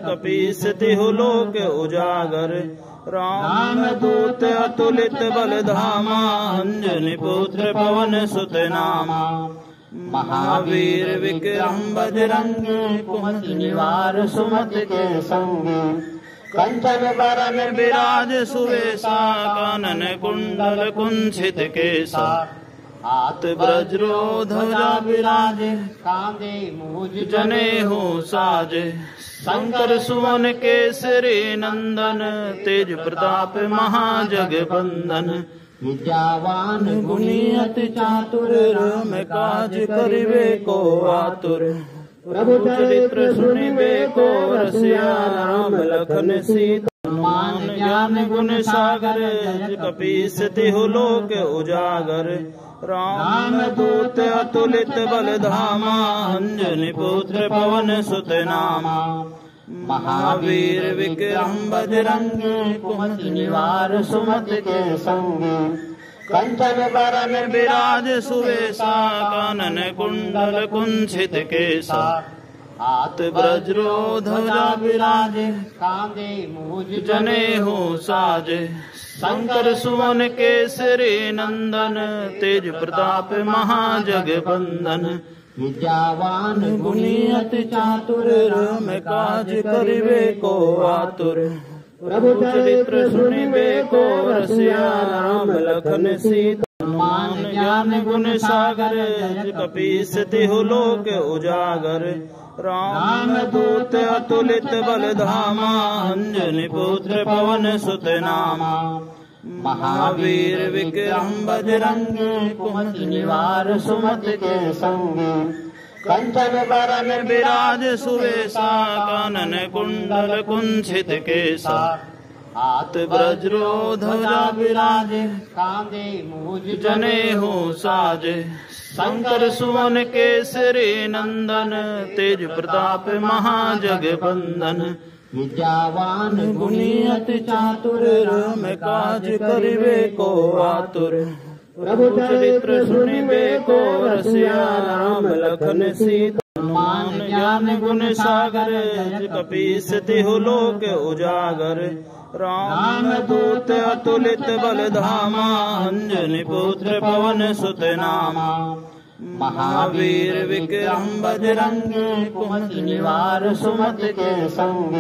कपीस तिहु लोक उजागर राम दूत अतुलित बल धामा अंजनी पुत्र पवन सुत नामा महावीर विक्रम बजरंग कुमति निवार सुमत के संग कंचन बरन विराज सुवेशा कानन कुंडल कुंचित केसा हाथ वज्रो ध्वजा विराजे कांधे मूज जनेऊ साजे शंकर सुवन केसरी नंदन तेज प्रताप महाजगबंदन विद्यावान गुणी अति चातुर राम काज करिबे को आतुर प्रभु चरित्र सुनिबे को रसिया राम लखन सीता हनुमान ज्ञान गुण सागर कपीस तिहु लोक उजागर राम दूत अतुलित बल धामा अंजनी पुत्र पवन सुत नामा महावीर विक्रम बजरंग कुमति निवार सुमत के संग कंचन बरन विराज सुवेशा कानन कुंडल कुंचित केसा हाथ वज्रो ध्वजा विराजे कांधे मूज जनेऊ साजे शंकर सुवन केसरी नंदन तेज प्रताप महाजगबंदन विद्यावान गुणी अति चातुर राम काज करिबे को आतुर प्रभु चरित्र सुनिबे को रसिया राम लखन सीता हनुमान ज्ञान गुण सागर कपीस तिहु लोक उजागर राम दूत अतुलित बल धामा अंजनी पुत्र पवन सुत नामा महावीर विक्रम बजरंग कुमति निवार सुमत के संग कंचन बरन विराज सुवेशा कानन कुंडल कुंचित केसा हाथ वज्रो ध्वजा विराजे कांधे मूज जनेऊ साजे शंकर सुवन केसरी नंदन तेज प्रताप महाजगबंदन विद्यावान गुणी अति चातुर राम काज करिबे को आतुर प्रभु चरित्र सुनिबे को रसिया राम लखन सीता हनुमान ज्ञान गुण सागर कपीस तिहु लोक उजागर राम दूत अतुलित बल धामा अंजनी पुत्र पवन सुत नामा महावीर विक्रम बजरंग कुमति निवार सुमत के संग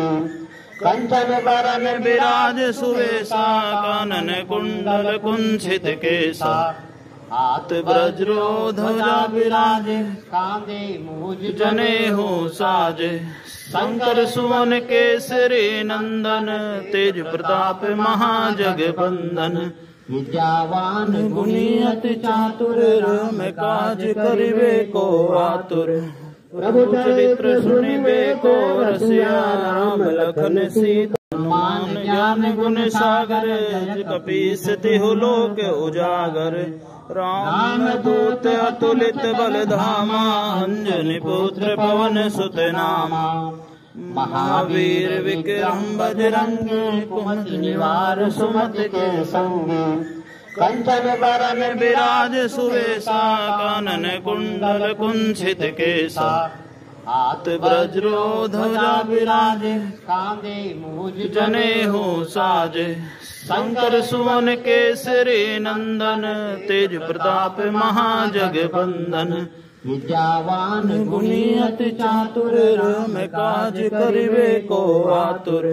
कंचन बरन विराज सुवेशा कानन कुंडल कुंचित केसा हाथ वज्रो ध्वजा विराजे कांधे मूज जनेऊ साजे शंकर सुवन केसरी नंदन तेज प्रताप महाजगबंदन विद्यावान गुणी अति चातुर राम काज करिबे को आतुर प्रभु चरित्र सुनिबे को रसिया राम लखन सीता हनुमान ज्ञान गुण सागर कपीस तिहु लोक उजागर राम दूत अतुलित बल धामा अंजनी पुत्र पवन सुत नामा महावीर विक्रम बजरंग कुमति निवार सुमत के संग कंचन बरन विराज सुवेशा कानन कुंडल कुंचित केसा हाथ वज्रो ध्वजा विराजे कांधे मूज जनेऊ साजे शंकर सुवन केसरी नंदन तेज प्रताप महाजगबंदन विद्यावान गुणी अति चातुर राम काज करिबे को आतुर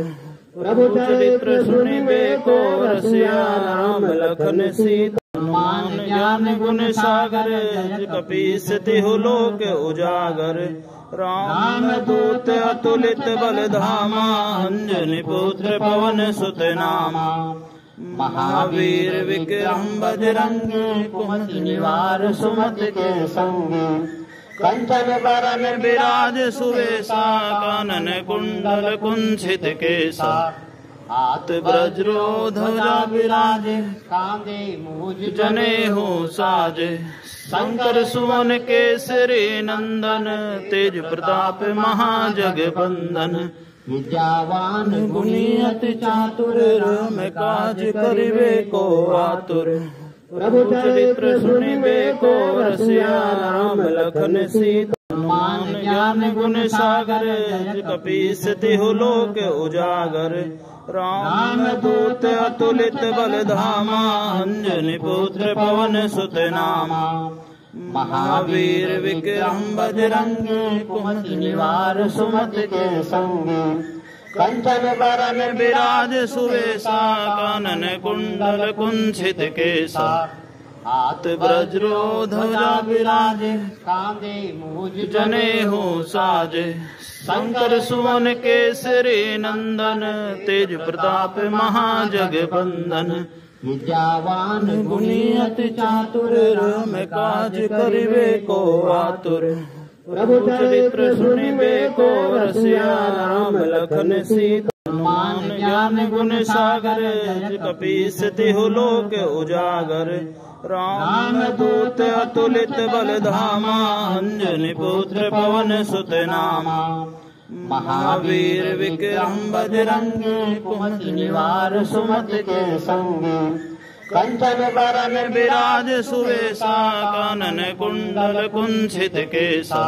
प्रभु चरित्र सुनिबे को रसिया राम लखन सीता हनुमान ज्ञान गुण सागर कपीस तिहु लोक उजागर राम दूत अतुलित बल धामा अंजनी पुत्र पवन सुत नामा महावीर विक्रम बजरंग कुमति निवार सुमत के संग कंचन बरन विराज सुवेशा कानन कुंडल कुंचित केसा हाथ वज्रो ध्वजा विराजे कांधे मूज जनेऊ साजे शंकर सुवन केसरी नंदन तेज प्रताप महाजगबंदन विद्यावान गुणी अति चातुर राम काज करिबे को आतुर प्रभु चरित्र सुनिबे को रसिया राम लखन सीता हनुमान ज्ञान गुण सागर कपीस तिहु लोक उजागर राम दूत अतुलित बल धामा अंजनी पुत्र पवन सुत नामा महावीर विक्रम बजरंगी कुमति निवार सुमति के संगी कंचन बरन विराज सुवेशा कानन कुंडल कुंचित केसा हाथ वज्रो ध्वजा विराजे कांधे मूज जनेऊ साजे शंकर सुवन केसरी नंदन तेज प्रताप महाजगबंदन विद्यावान गुणी अति चातुर राम काज करिबे को आतुर प्रभु चरित्र सुनिबे को रसिया राम लखन सीता हनुमान ज्ञान गुण सागर कपीस तिहु लोक उजागर राम दूत अतुलित बल धामा अंजनी पुत्र पवन सुत नामा महावीर विक्रम बजरंगी कुमति निवार सुमति के संगी कंचन बरन विराज सुवेशा कानन कुंडल कुंचित केसा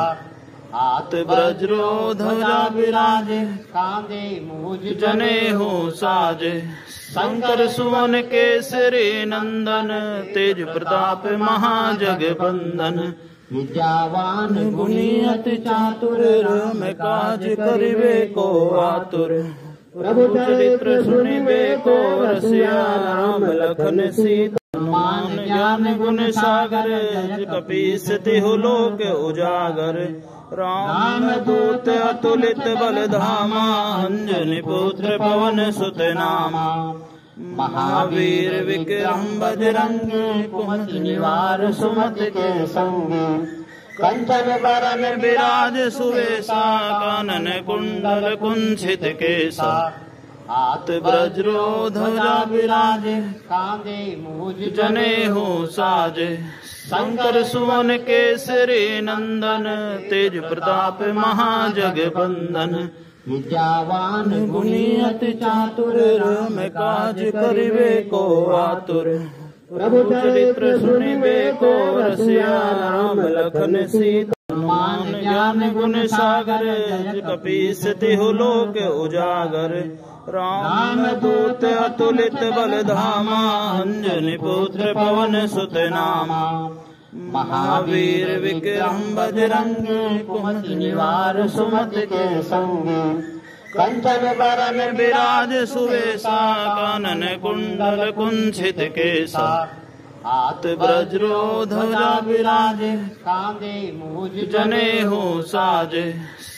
हाथ वज्रो ध्वजा विराजे कांधे मूज जनेऊ साजे शंकर सुवन केसरी नंदन तेज प्रताप महाजगबंदन विद्यावान गुणी अति चातुर राम काज करिबे को आतुर प्रभु चरित्र सुनिबे को रसिया राम लखन सीता हनुमान ज्ञान गुण सागर कपीस तिहु लोक उजागर राम दूत अतुलित बल धामा अंजनी पुत्र पवन सुत नामा महावीर विक्रम बजरंगी कुमति निवार सुमति के संगी कंचन बरन विराज सुवेशा कानन कुंडल कुंचित केसा हाथ वज्रो ध्वजा विराजे कांधे मूज जनेऊ साजे शंकर सुवन केसरी नंदन तेज प्रताप महाजगबंदन विद्यावान गुणी अति चातुर राम काज करिबे को आतुर प्रभु चरित्र सुनिबे को रसिया राम लखन सीता हनुमान ज्ञान गुण सागर कपीस तिहु लोक उजागर राम दूत अतुलित बल धामा अंजनी पुत्र पवन सुत नामा महावीर विक्रम बजरंगी कुमति निवार सुमति के संगी कंचन बरन विराज सुवेशा कानन कुंडल कुंचित केसा हाथ वज्रो ध्वजा विराजे कांधे मूज जनेऊ साजे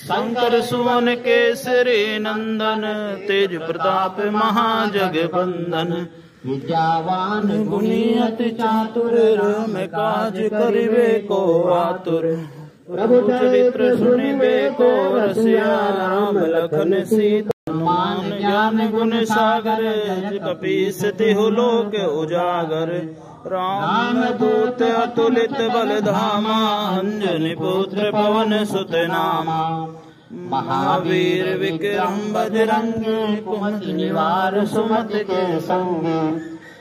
शंकर सुवन केसरी नंदन तेज प्रताप महाजगबंदन विद्यावान गुणी अति चातुर राम काज करिबे को आतुर प्रभु चरित्र सुनिबे को रसिया राम लखन सीता हनुमान ज्ञान गुण सागर कपीस तिहु लोक उजागर राम दूत अतुलित बल धामा अंजनी पुत्र पवन सुत नामा महावीर विक्रम बजरंगी कुमति निवार सुमति के संगी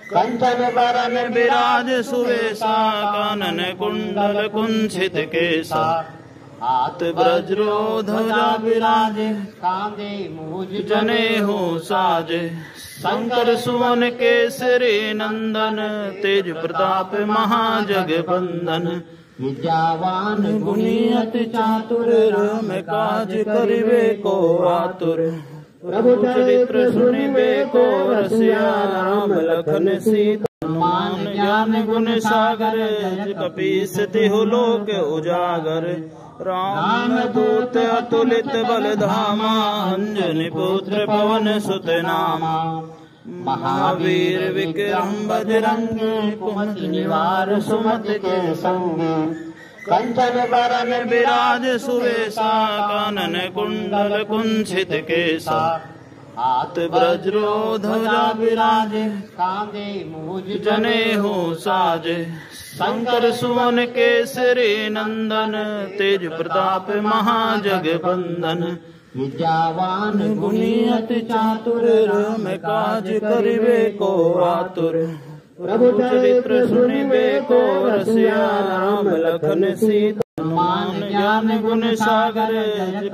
कंचन बरन विराज सुवेशा कानन कुंडल कुंचित केसा हाथ वज्रो ध्वजा विराजे कांधे मूज जनेऊ साजे शंकर सुवन केसरी नंदन तेज प्रताप महाजगबंदन विद्यावान गुणी अति चातुर राम काज करिबे को आतुर प्रभु चरित्र सुनिबे को रसिया राम लखन सीता हनुमान ज्ञान गुण सागर कपीस तिहु लोक उजागर राम दूत अतुलित बल धामा अंजनी पुत्र पवन सुत नामा महावीर विक्रम बजरंगी कुमति निवार सुमति के संगी कंचन बरन विराज सुवेशा कानन कुंडल कुंचित केसा हाथ वज्रो ध्वजा विराजे कांधे मूज जनेऊ साजे शंकर सुवन केसरी नंदन तेज प्रताप महाजगबंदन विद्यावान गुणी अति चातुर राम काज करिबे को आतुर प्रभु चरित्र सुनिबे को रसिया राम लखन सीता हनुमान ज्ञान गुण सागर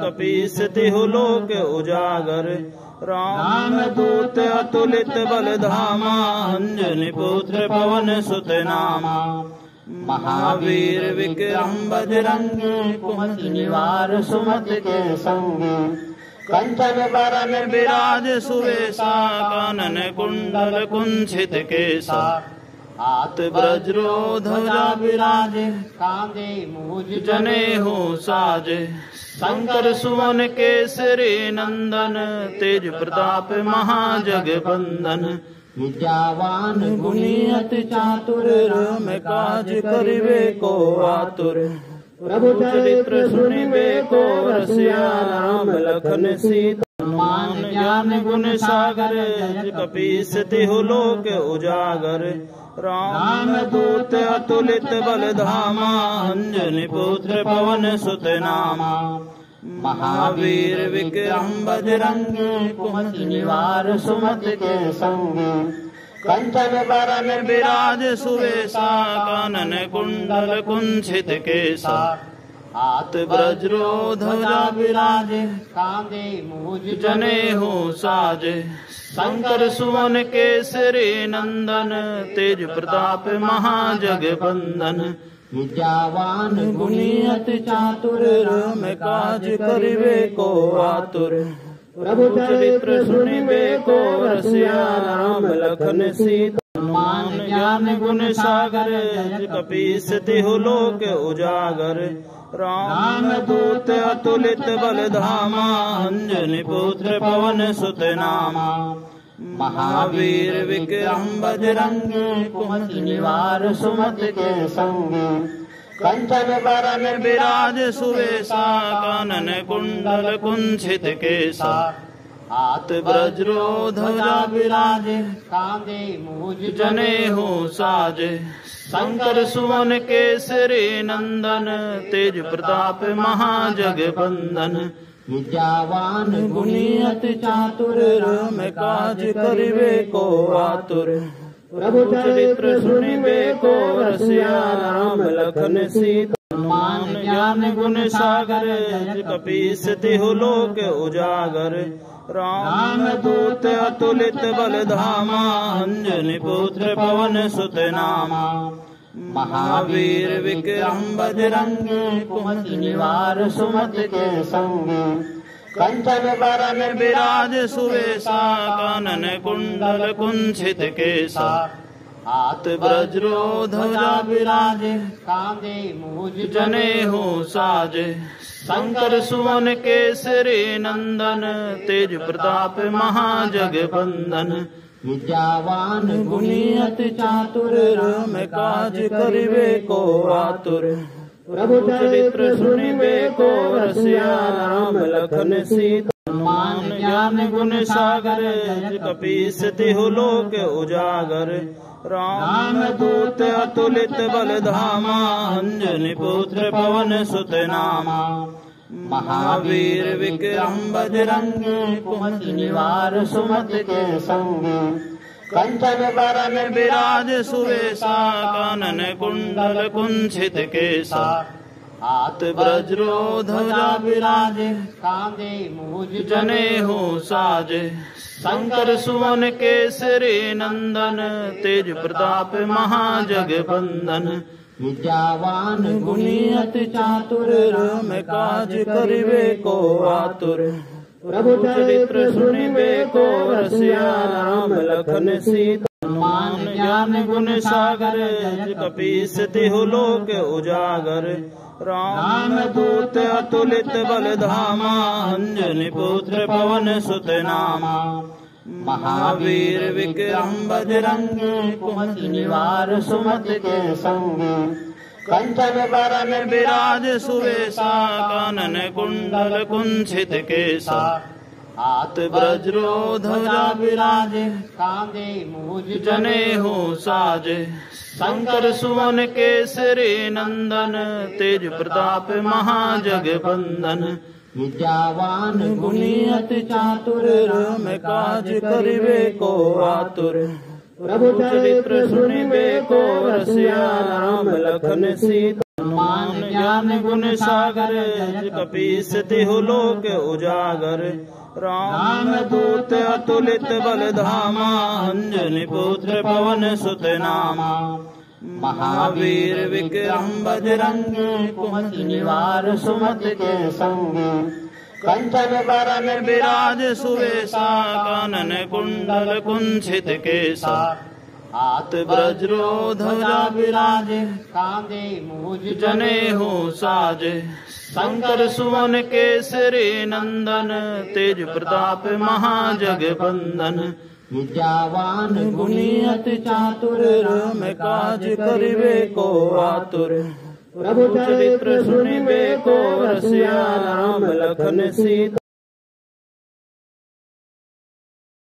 कपीस तिहु लोक उजागर राम दूत अतुलित बल धामा अंजनी पुत्र पवन सुत नामा महावीर विक्रम बजरंगी कुमति निवार सुमत के संगी कंचन बरन विराज सुवेशा कानन कुंडल कुंचित केसा हाथ वज्रो ध्वजा विराजे कांधे मूज जने हो साजे शंकर सुवन केसरी नंदन तेज प्रताप महाजगबंदन विद्यावान गुणी अति चातुर राम काज करिबे को आतुर प्रभु चरित्र सुनिबे को रसिया राम लखन सीता हनुमान ज्ञान गुण सागर कपीस तिहु लोक उजागर राम दूत अतुलित बल धामा अंजनी पुत्र पवन सुत नामा महावीर विक्रम बजरंगी कुमति निवार सुमत के संगी कंचन बरन विराज सुवेशा कानन कुंडल कुंचित केसा हाथ वज्रो ध्वजा विराजे कांधे मूज जने हो साजे शंकर सुवन केसरी नंदन तेज प्रताप महाजगबंदन विद्यावान गुणी अति चातुर राम काज करिबे को आतुर प्रभु चरित्र सुनिबे को रसिया राम लखन सीता हनुमान ज्ञान गुण सागर कपीस तिहु लोक उजागर राम दूत अतुलित बल धामा अंजनी पुत्र पवन सुत नामा महावीर विक्रम बजरंगी कुमति निवार सुमत के संगी कंचन बरन विराज सुवेशा कानन कुंडल कुंचित केसा हाथ वज्रो ध्वजा विराजे कांधे मूज जने हो साजे शंकर सुवन केसरी नंदन तेज प्रताप महाजगबंदन विद्यावान गुणी अति चातुर राम काज करिबे को आतुर प्रभु चरित्र सुनिबे को रसिया राम लखन सीता हनुमान ज्ञान गुण सागर कपीस तिहु लोक उजागर राम दूत अतुलित बल धामा अंजनी पुत्र पवन सुत नामा महावीर विक्रम बजरंगी कुमति निवार सुमत के संगी कंचन बरन विराज सुवेशा कानन कुंडल कुंचित केसा हाथ वज्रो ध्वजा विराजे कांधे मूज जने हो साजे शंकर सुवन केसरी नंदन तेज प्रताप महाजगबंदन विद्यावान गुणी अति चातुर राम काज करिबे को आतुर प्रभु चरित्र सुनिबे को रसिया राम लखन सीता हनुमान ज्ञान गुण सागर कपीस तिहु लोक उजागर राम दूत अतुलित बल धामा अंजनी पुत्र पवन सुत नामा महावीर विक्रम बजरंगी कुमति निवार सुमत के संगी कंचन बरन विराज सुवेशा कानन कुंडल कुंचित केसा हाथ वज्रो ध्वजा विराजे कांधे मूज जने हो साजे शंकर सुवन केसरी नंदन तेज प्रताप महाजगबंदन विद्यावान गुणी अति चातुर राम काज करिबे को आतुर प्रभु चरित्र सुनिबे को रसिया राम लखन सीता हनुमान ज्ञान गुण सागर कपीस तिहु लोक उजागर राम दूत अतुलित बल धामा अंजनी पुत्र पवन सुत नामा महावीर विक्रम बजरंगी कुमति निवार सुमत के संगी कंचन बरन विराज सुवेशा कानन कुंडल कुंचित केसा हाथ वज्रो ध्वजा विराजे कांधे मूज जने हो साजे शंकर सुवन केसरी नंदन तेज प्रताप महाजगबंदन विद्यावान गुणी अति चातुर राम काज करिबे को आतुर प्रभु चरित्र सुनिबे को रसिया राम लखन सीता हनुमान ज्ञान गुण सागर जस कपीस तिहु लोक उजागर राम दूत अतुलित बल धामा अंजनी पुत्र पवन सुत नामा महावीर विक्रम बजरंगी कुमति निवार सुमति के संगी कंचन बरन विराज सुवेशा कानन कुंडल कुंचित केसा हाथ वज्रो ध्वजा विराजे कांधे मूज जनेऊ साजे शंकर सुवन केसरी नंदन तेज प्रताप महाजगबंदन विद्यावान गुणी अति चातुर राम काज करिबे को आतुर प्रभु चरित्र सुनिबे को रसिया राम लखन सीता